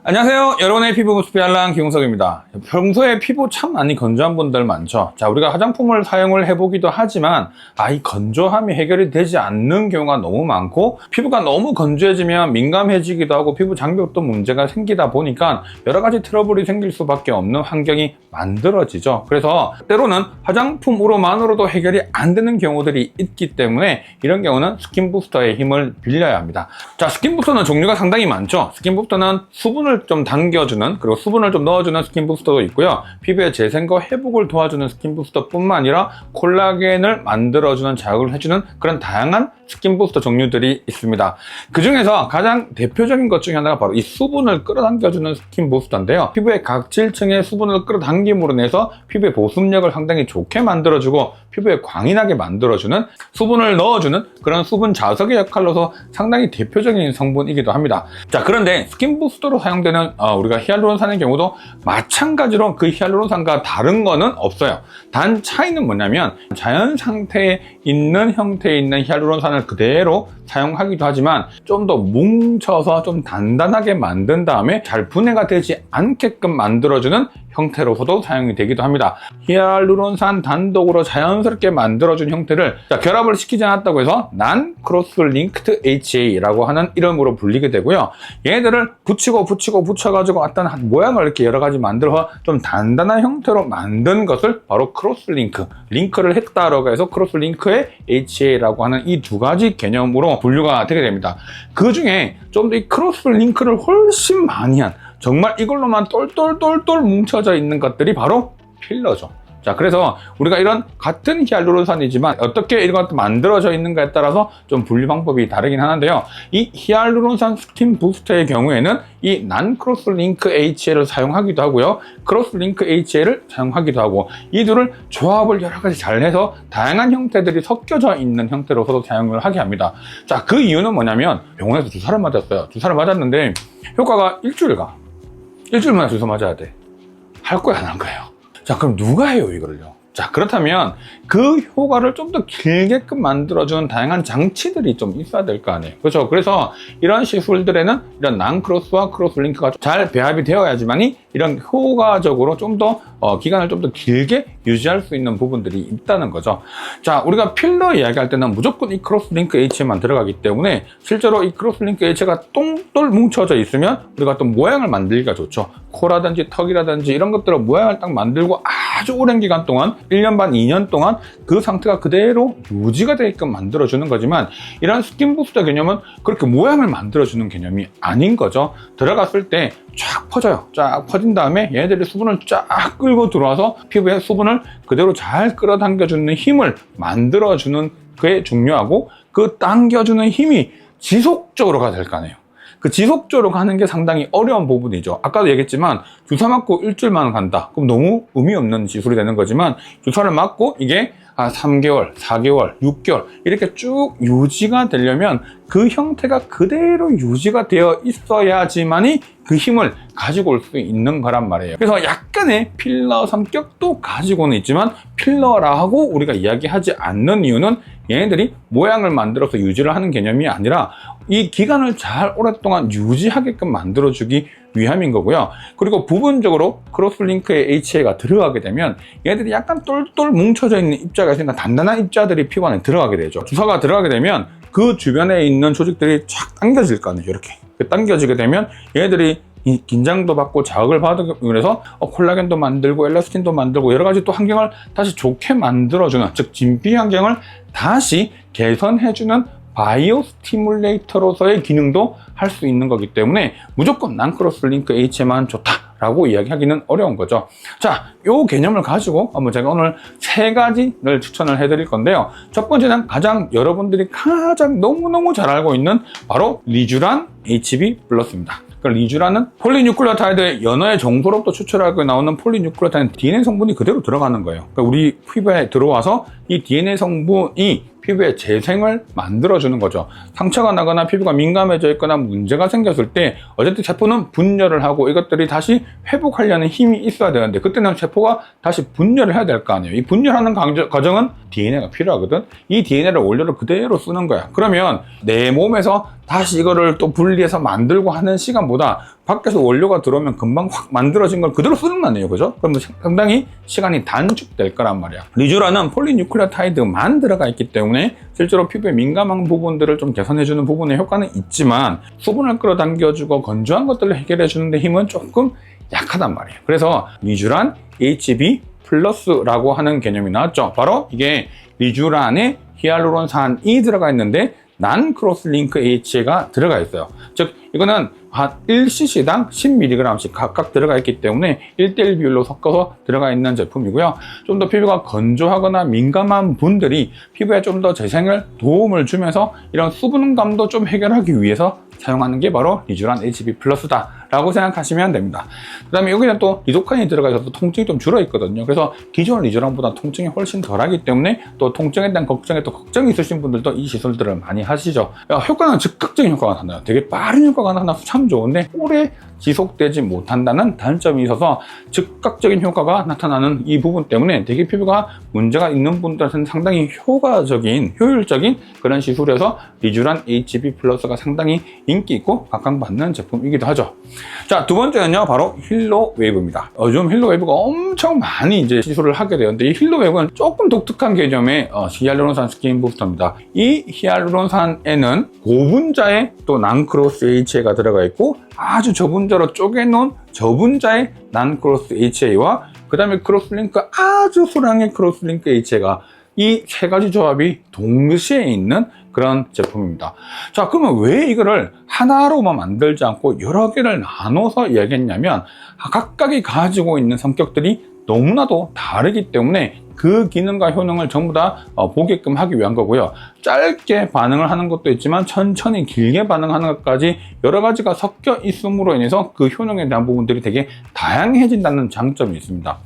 안녕하세요. 여러분의 피부 모습 알랑 김홍석입니다. 평소에 피부 참 많이 건조한 분들 많죠. 자, 우리가 화장품을 사용을 해보기도 하지만 이 건조함이 해결이 되지 않는 경우가 너무 많고, 피부가 너무 건조해지면 민감해지기도 하고 피부 장벽도 문제가 생기다 보니까 여러 가지 트러블이 생길 수밖에 없는 환경이 만들어지죠. 그래서 때로는 화장품으로만으로도 해결이 안 되는 경우들이 있기 때문에 이런 경우는 스킨 부스터의 힘을 빌려야 합니다. 자, 스킨 부스터는 종류가 상당히 많죠. 스킨 부스터는 수분을 좀 당겨주는, 그리고 수분을 좀 넣어주는 스킨 부스터도 있고요. 피부의 재생과 회복을 도와주는 스킨 부스터 뿐만 아니라 콜라겐을 만들어주는, 자극을 해주는 그런 다양한 스킨 부스터 종류들이 있습니다. 그 중에서 가장 대표적인 것 중에 하나가 바로 이 수분을 끌어당겨주는 스킨 부스터인데요. 피부의 각질층의 수분을 끌어당김으로 인해서 피부의 보습력을 상당히 좋게 만들어주고 피부에 광이 나게 만들어주는, 수분을 넣어주는 그런 수분 자석의 역할로서 상당히 대표적인 성분이기도 합니다. 자, 그런데 스킨 부스터로 사용되는 우리가 히알루론산의 경우도 마찬가지로 그 히알루론산과 다른 거는 없어요. 단 차이는 뭐냐면 자연 상태에 있는 형태에 있는 히알루론산을 그대로 사용하기도 하지만 좀 더 뭉쳐서 좀 단단하게 만든 다음에 잘 분해가 되지 않게끔 만들어주는 형태로서도 사용이 되기도 합니다. 히알루론산 단독으로 자연스럽게 만들어준 형태를 결합을 시키지 않았다고 해서 non-cross linked HA라고 하는 이름으로 불리게 되고요. 얘네들을 붙여가지고 어떤 모양을 이렇게 여러 가지 만들어서 좀 단단한 형태로 만든 것을 바로 크로스 링크를 했다라고 해서 크로스 링크의 HA라고 하는 이 두 가지 개념으로 분류가 되게 됩니다. 그 중에 좀 더 이 크로스 링크를 훨씬 많이 한, 정말 이걸로만 똘똘똘똘 뭉쳐져 있는 것들이 바로 필러죠. 자, 그래서 우리가 이런 같은 히알루론산이지만 어떻게 이런 것도 만들어져 있는가에 따라서 좀 분류 방법이 다르긴 하는데요. 이 히알루론산 스킨 부스터의 경우에는 이 non-cross link HA를 사용하기도 하고요, cross link HA를 사용하기도 하고, 이 둘을 조합을 여러 가지 잘 해서 다양한 형태들이 섞여져 있는 형태로서도 사용을 하게 합니다. 자, 그 이유는 뭐냐면 병원에서 주사를 맞았어요. 주사를 맞았는데 효과가 일주일만에 주사 맞아야 돼. 할 거야, 안 할 거예요? 자, 그럼 누가 해요, 이거를요? 자, 그렇다면 그 효과를 좀 더 길게끔 만들어주는 다양한 장치들이 좀 있어야 될 거 아니에요. 그렇죠? 그래서 이런 시술들에는 이런 난크로스와 크로스 링크가 잘 배합이 되어야지만이 이런 효과적으로 좀 더 기간을 좀 더 길게 유지할 수 있는 부분들이 있다는 거죠. 자, 우리가 필러 이야기할 때는 무조건 이 크로스 링크 HA만 들어가기 때문에 실제로 이 크로스 링크 HA가 똥돌 뭉쳐져 있으면 우리가 또 모양을 만들기가 좋죠. 코라든지 턱이라든지 이런 것들을 모양을 딱 만들고 아주 오랜 기간 동안 1년 반, 2년 동안 그 상태가 그대로 유지가 되게끔 만들어주는 거지만, 이런 스킨 부스터 개념은 그렇게 모양을 만들어주는 개념이 아닌 거죠. 들어갔을 때 쫙 퍼져요. 쫙 퍼진 다음에 얘네들이 수분을 쫙 끌고 들어와서 피부에 수분을 그대로 잘 끌어당겨주는 힘을 만들어주는 게 중요하고, 그 당겨주는 힘이 지속적으로 가야 될 거 아니에요. 그 지속적으로 가는 게 상당히 어려운 부분이죠. 아까도 얘기했지만 주사 맞고 일주일만 간다. 그럼 너무 의미 없는 시술이 되는 거지만, 주사를 맞고 이게 3개월, 4개월, 6개월 이렇게 쭉 유지가 되려면 그 형태가 그대로 유지가 되어 있어야지만이 그 힘을 가지고 올 수 있는 거란 말이에요. 그래서 약간의 필러 성격도 가지고는 있지만 필러라고 우리가 이야기하지 않는 이유는 얘네들이 모양을 만들어서 유지를 하는 개념이 아니라 이 기간을 잘 오랫동안 유지하게끔 만들어주기 위함인 거고요. 그리고 부분적으로 크로스링크의 HA가 들어가게 되면 얘네들이 약간 똘똘 뭉쳐져 있는 입자가 있으니까 단단한 입자들이 피부 안에 들어가게 되죠. 주사가 들어가게 되면 그 주변에 있는 조직들이 쫙 당겨질 거 아니에요. 이렇게 당겨지게 되면 얘네들이 긴장도 받고 자극을 받으면서 해서 콜라겐도 만들고 엘라스틴도 만들고 여러 가지 또 환경을 다시 좋게 만들어주는, 즉 진피 환경을 다시 개선해주는 바이오 스티뮬레이터로서의 기능도 할 수 있는 거기 때문에 무조건 난크로스 링크 HA만 좋다라고 이야기하기는 어려운 거죠. 자, 이 개념을 가지고 제가 오늘 3가지를 추천을 해드릴 건데요. 첫 번째는 가장 여러분들이 가장 너무너무 잘 알고 있는 바로 리쥬란 HB 플러스입니다. 리쥬란은 폴리뉴클레오타이드의 연어의 정소로부터 추출하고 나오는 폴리뉴클레오타이드 DNA 성분이 그대로 들어가는 거예요. 그러니까 우리 피부에 들어와서 이 DNA 성분이 피부의 재생을 만들어주는 거죠. 상처가 나거나 피부가 민감해져 있거나 문제가 생겼을 때 어쨌든 세포는 분열을 하고 이것들이 다시 회복하려는 힘이 있어야 되는데, 그때는 세포가 다시 분열을 해야 될 거 아니에요. 이 분열하는 과정은 DNA가 필요하거든. 이 DNA를 원료를 그대로 쓰는 거야. 그러면 내 몸에서 다시 이거를 또 분리해서 만들고 하는 시간보다 밖에서 원료가 들어오면 금방 확 만들어진 걸 그대로 쓰는 거 아니에요, 그죠? 그러면 상당히 시간이 단축될 거란 말이야. 리쥬란은 폴리뉴클레오타이드만 들어가 있기 때문에 실제로 피부에 민감한 부분들을 좀 개선해주는 부분의 효과는 있지만 수분을 끌어당겨주고 건조한 것들을 해결해주는데 힘은 조금 약하단 말이에요. 그래서 리쥬란 HB 플러스라고 하는 개념이 나왔죠. 바로 이게 리쥬란에 히알루론산이 들어가 있는데 난 크로스링크 HA가 들어가 있어요. 즉 이거는 한 1cc당 10mg씩 각각 들어가 있기 때문에 1:1 비율로 섞어서 들어가 있는 제품이고요. 좀 더 피부가 건조하거나 민감한 분들이 피부에 좀 더 재생을 도움을 주면서 이런 수분감도 좀 해결하기 위해서 사용하는 게 바로 리쥬란 HB 플러스다 라고 생각하시면 됩니다. 그 다음에 여기는 또 리도카인이 들어가 있어서 통증이 좀 줄어 있거든요. 그래서 기존 리쥬란보다 통증이 훨씬 덜하기 때문에 또 통증에 대한 걱정이 있으신 분들도 이 시술들을 많이 하시죠. 효과는 즉각적인 효과가 나타나요. 되게 빠른 효과가 나타나서 참 좋은데 오래 지속되지 못한다는 단점이 있어서 즉각적인 효과가 나타나는 이 부분 때문에 되게 피부가 문제가 있는 분들한테는 상당히 효율적인 그런 시술이어서 리쥬란 HB 플러스가 상당히 인기 있고 각광받는 제품이기도 하죠. 자, 두 번째는요, 바로 힐로 웨이브입니다. 요즘 힐로 웨이브가 엄청 많이 이제 시술을 하게 되는데 이 힐로 웨이브는 조금 독특한 개념의 히알루론산 스킨 부스터입니다. 이 히알루론산에는 고분자의 또 난크로스 HA가 들어가 있고 아주 저분자로 쪼개놓은 저분자의 난크로스 HA와 그 다음에 크로스링크 아주 소량의 크로스링크 HA가 이 세 가지 조합이 동시에 있는 그런 제품입니다. 자, 그러면 왜 이거를 하나로만 만들지 않고 여러 개를 나눠서 이야기했냐면 각각이 가지고 있는 성격들이 너무나도 다르기 때문에 그 기능과 효능을 전부 다 보게끔 하기 위한 거고요. 짧게 반응을 하는 것도 있지만 천천히 길게 반응하는 것까지 여러 가지가 섞여 있음으로 인해서 그 효능에 대한 부분들이 되게 다양해진다는 장점이 있습니다.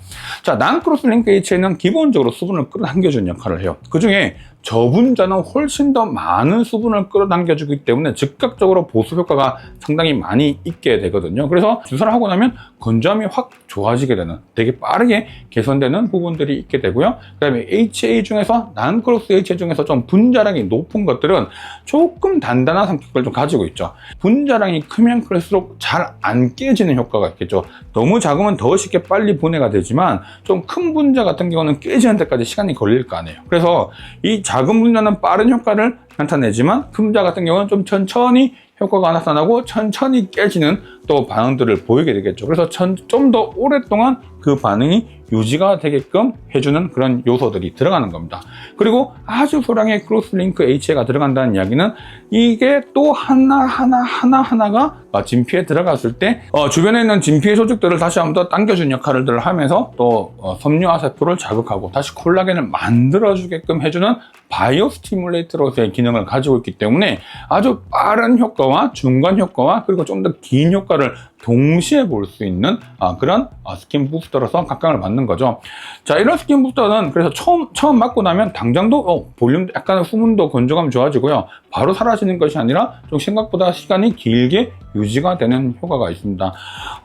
자, 난크로스링크 HA는 기본적으로 수분을 끌어당겨주는 역할을 해요. 그 중에 저분자는 훨씬 더 많은 수분을 끌어당겨주기 때문에 즉각적으로 보습 효과가 상당히 많이 있게 되거든요. 그래서 주사를 하고 나면 건조함이 확 좋아지게 되는, 되게 빠르게 개선되는 부분들이 있게 되고요. 그 다음에 HA 중에서, 난크로스 HA 중에서 좀 분자량이 높은 것들은 조금 단단한 성격을 좀 가지고 있죠. 분자량이 크면 클수록 잘 안 깨지는 효과가 있겠죠. 너무 작으면 더 쉽게 빨리 분해가 되지만 좀 큰 분자 같은 경우는 깨지는 데까지 시간이 걸릴 거 아니에요. 그래서 이 작은 분자는 빠른 효과를 나타내지만 큰 분자 같은 경우는 좀 천천히 효과가 나타나고 천천히 깨지는 또 반응들을 보이게 되겠죠. 그래서 좀 더 오랫동안 그 반응이 유지가 되게끔 해주는 그런 요소들이 들어가는 겁니다. 그리고 아주 소량의 크로스링크 HA가 들어간다는 이야기는 이게 또 하나가 진피에 들어갔을 때 주변에 있는 진피의 조직들을 다시 한번 더 당겨주는 역할을 하면서 또 섬유화 세포를 자극하고 다시 콜라겐을 만들어주게끔 해주는 바이오 스티뮬레이터로서의 기능을 가지고 있기 때문에 아주 빠른 효과와 중간 효과와 그리고 좀 더 긴 효과를 동시에 볼 수 있는 그런 스킨 부스터로서 각광을 받는 거죠. 자, 이런 스킨 부스터는 그래서 처음 맞고 나면 당장도 볼륨, 약간의 수분도 건조감 좋아지고요. 바로 사라지는 것이 아니라 좀 생각보다 시간이 길게 유지가 되는 효과가 있습니다.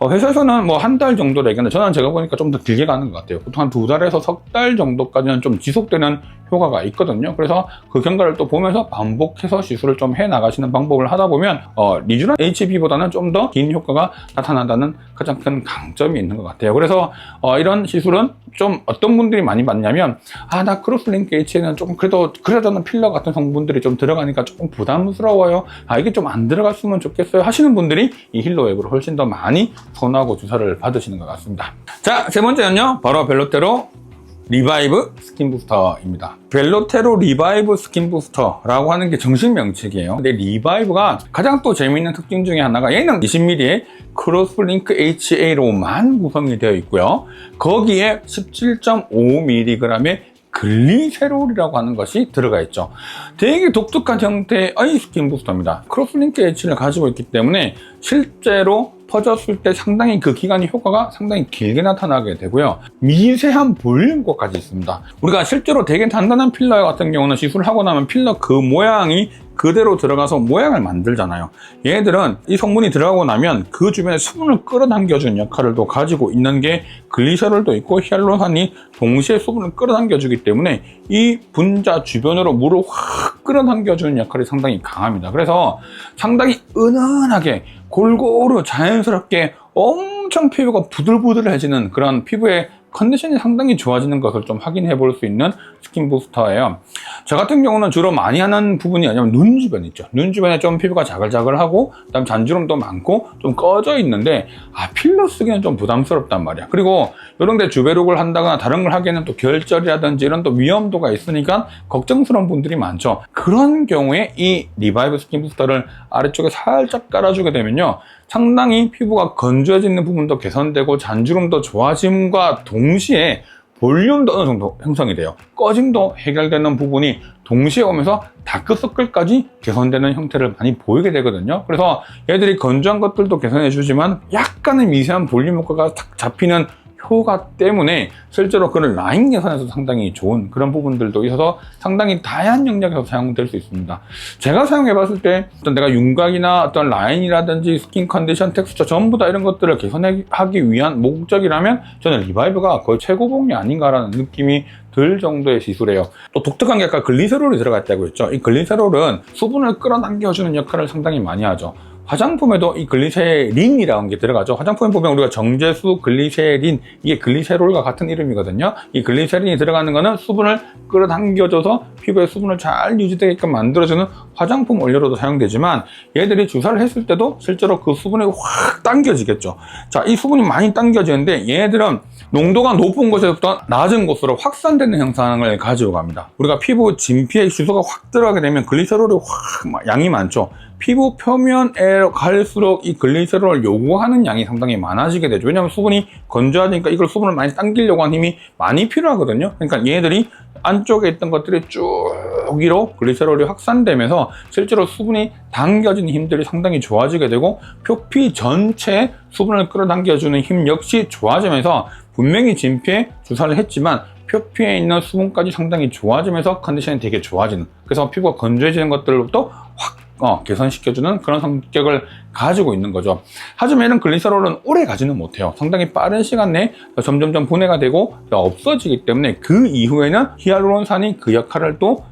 회사에서는 뭐 한 달 정도로 얘기하는데 저는 제가 보니까 좀 더 길게 가는 것 같아요. 보통 한 2달에서 석 달 정도까지는 좀 지속되는 효과가 있거든요. 그래서 그 경과를 또 보면서 반복해서 시술을 좀 해 나가시는 방법을 하다 보면 리쥬란 HB보다는 좀 더 긴 효과가 나타난다는 가장 큰 강점이 있는 것 같아요. 그래서 이런 시술은 좀 어떤 분들이 많이 받냐면 나 크로스링크 HA는 조금 그래도 저는 필러 같은 성분들이 좀 들어가니까 조금 부담스러워요. 이게 좀 안 들어갔으면 좋겠어요 하시는 분들이 이 힐로 웨이브를 훨씬 더 많이 선호하고 주사를 받으시는 것 같습니다. 자, 세 번째는요, 바로 벨로테로 리바이브 스킨 부스터입니다. 벨로테로 리바이브 스킨 부스터라고 하는 게 정식 명칭이에요. 근데 리바이브가 가장 또 재미있는 특징 중에 하나가 얘는 20ml의 크로스링크 HA로만 구성이 되어 있고요. 거기에 17.5mg의 글리세롤이라고 하는 것이 들어가 있죠. 되게 독특한 형태의 스킨 부스터입니다. 크로스링크 HA를 가지고 있기 때문에 실제로 퍼졌을 때 상당히 그 기간이 효과가 상당히 길게 나타나게 되고요. 미세한 볼륨과까지 있습니다. 우리가 실제로 되게 단단한 필러 같은 경우는 시술을 하고 나면 필러 그 모양이 그대로 들어가서 모양을 만들잖아요. 얘들은 이 성분이 들어가고 나면 그 주변에 수분을 끌어당겨주는 역할을 또 가지고 있는 게 글리세롤도 있고 히알루론산이 동시에 수분을 끌어당겨주기 때문에 이 분자 주변으로 물을 확 끌어당겨주는 역할이 상당히 강합니다. 그래서 상당히 은은하게 골고루 자연스럽게 엄청 피부가 부들부들해지는 그런 피부의 컨디션이 상당히 좋아지는 것을 좀 확인해 볼 수 있는 스킨 부스터예요. 저 같은 경우는 주로 많이 하는 부분이 아니면 눈 주변 있죠. 눈 주변에 좀 피부가 자글자글하고 그다음 잔주름도 많고 좀 꺼져 있는데 필러 쓰기는 좀 부담스럽단 말이야. 그리고 이런 데 주베룩을 한다거나 다른 걸 하기에는 또 결절이라든지 이런 또 위험도가 있으니까 걱정스러운 분들이 많죠. 그런 경우에 이 리바이브 스킨 부스터를 아래쪽에 살짝 깔아주게 되면요, 상당히 피부가 건조해지는 부분도 개선되고 잔주름도 좋아짐과 동시에 볼륨도 어느 정도 형성이 돼요. 꺼짐도 해결되는 부분이 동시에 오면서 다크서클까지 개선되는 형태를 많이 보이게 되거든요. 그래서 얘들이 건조한 것들도 개선해 주지만 약간의 미세한 볼륨 효과가 탁 잡히는 효과 때문에 실제로 그런 라인 개선에서 상당히 좋은 그런 부분들도 있어서 상당히 다양한 영역에서 사용될 수 있습니다. 제가 사용해 봤을 때 어떤 내가 윤곽이나 어떤 라인이라든지 스킨 컨디션, 텍스처 전부 다 이런 것들을 개선하기 위한 목적이라면 저는 리바이브가 거의 최고봉이 아닌가라는 느낌이 들 정도의 시술이에요. 또 독특한 게 아까 글리세롤이 들어가 있다고 했죠. 이 글리세롤은 수분을 끌어당겨주는 역할을 상당히 많이 하죠. 화장품에도 이 글리세린이라는 게 들어가죠. 화장품에 보면 우리가 정제수, 글리세린, 이게 글리세롤과 같은 이름이거든요. 이 글리세린이 들어가는 거는 수분을 끌어당겨줘서 피부에 수분을 잘 유지되게끔 만들어주는 화장품 원료로도 사용되지만 얘들이 주사를 했을 때도 실제로 그 수분이 확 당겨지겠죠. 자, 이 수분이 많이 당겨지는데 얘들은 농도가 높은 곳에서부터 낮은 곳으로 확산되는 형상을 가지고 갑니다. 우리가 피부 진피에 주소가 확 들어가게 되면 글리세롤이 확 양이 많죠. 피부 표면에 갈수록 이 글리세롤을 요구하는 양이 상당히 많아지게 되죠. 왜냐하면 수분이 건조하니까 이걸 수분을 많이 당기려고 하는 힘이 많이 필요하거든요. 그러니까 얘들이 안쪽에 있던 것들이 쭉 위로 글리세롤이 확산되면서 실제로 수분이 당겨지는 힘들이 상당히 좋아지게 되고 표피 전체에 수분을 끌어당겨주는 힘 역시 좋아지면서 분명히 진피에 주사를 했지만 표피에 있는 수분까지 상당히 좋아지면서 컨디션이 되게 좋아지는, 그래서 피부가 건조해지는 것들로부터 확 개선시켜주는 그런 성격을 가지고 있는 거죠. 하지만 이런 글리세롤은 오래 가지는 못해요. 상당히 빠른 시간 내에 점점점 분해가 되고 없어지기 때문에 그 이후에는 히알루론산이 그 역할을 또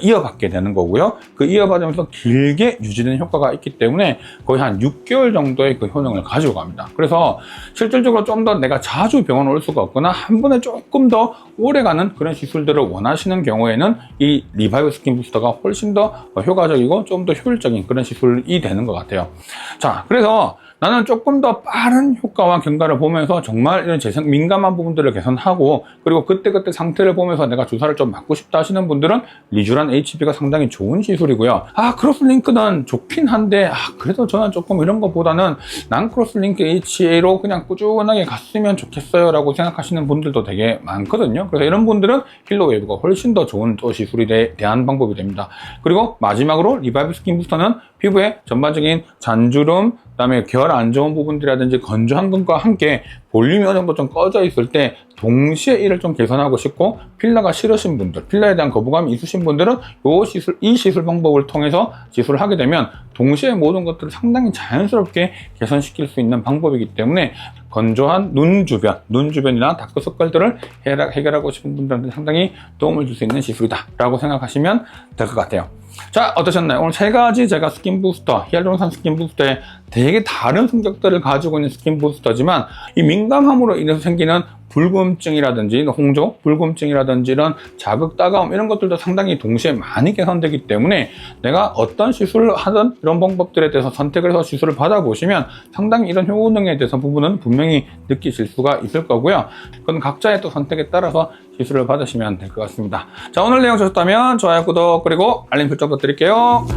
이어받게 되는 거고요. 그 이어받으면서 길게 유지되는 효과가 있기 때문에 거의 한 6개월 정도의 그 효능을 가지고 갑니다. 그래서 실질적으로 좀 더 내가 자주 병원에 올 수가 없거나 한 번에 조금 더 오래가는 그런 시술들을 원하시는 경우에는 이 리바이브 스킨 부스터가 훨씬 더 효과적이고 좀 더 효율적인 그런 시술이 되는 것 같아요. 자, 그래서 나는 조금 더 빠른 효과와 경과를 보면서 정말 이런 재생 민감한 부분들을 개선하고 그리고 그때그때 상태를 보면서 내가 주사를 좀 맞고 싶다 하시는 분들은 리쥬란 HB가 상당히 좋은 시술이고요. 크로스링크는 좋긴 한데 그래도 저는 조금 이런 것보다는 난 크로스링크 HA로 그냥 꾸준하게 갔으면 좋겠어요 라고 생각하시는 분들도 되게 많거든요. 그래서 이런 분들은 힐러웨이브가 훨씬 더 좋은 또 시술이 대한 방법이 됩니다. 그리고 마지막으로 리바이브 스킨 부스터는 피부의 전반적인 잔주름, 그다음에 결 안 좋은 부분들이라든지 건조한 것과 함께 볼륨이 어느 정도 좀 꺼져 있을 때 동시에 이를 좀 개선하고 싶고 필러가 싫으신 분들, 필러에 대한 거부감이 있으신 분들은 이 시술 방법을 통해서 시술을 하게 되면 동시에 모든 것들을 상당히 자연스럽게 개선시킬 수 있는 방법이기 때문에 건조한 눈 주변이나 다크서클들을 해결하고 싶은 분들한테 상당히 도움을 줄 수 있는 시술이다 라고 생각하시면 될 것 같아요. 자, 어떠셨나요? 오늘 세 가지 제가 스킨 부스터, 히알루론산 스킨 부스터에 되게 다른 성격들을 가지고 있는 스킨 부스터지만 이 민감함으로 인해서 생기는 붉음증이라든지 홍조, 붉음증이라든지 이런 자극, 따가움 이런 것들도 상당히 동시에 많이 개선되기 때문에 내가 어떤 시술을 하든 이런 방법들에 대해서 선택을 해서 시술을 받아보시면 상당히 이런 효능에 대해서 부분은 분명히 느끼실 수가 있을 거고요. 그건 각자의 또 선택에 따라서 시술을 받으시면 될 것 같습니다. 자, 오늘 내용 좋았다면 좋아요, 구독, 그리고 알림 설정 부탁드릴게요.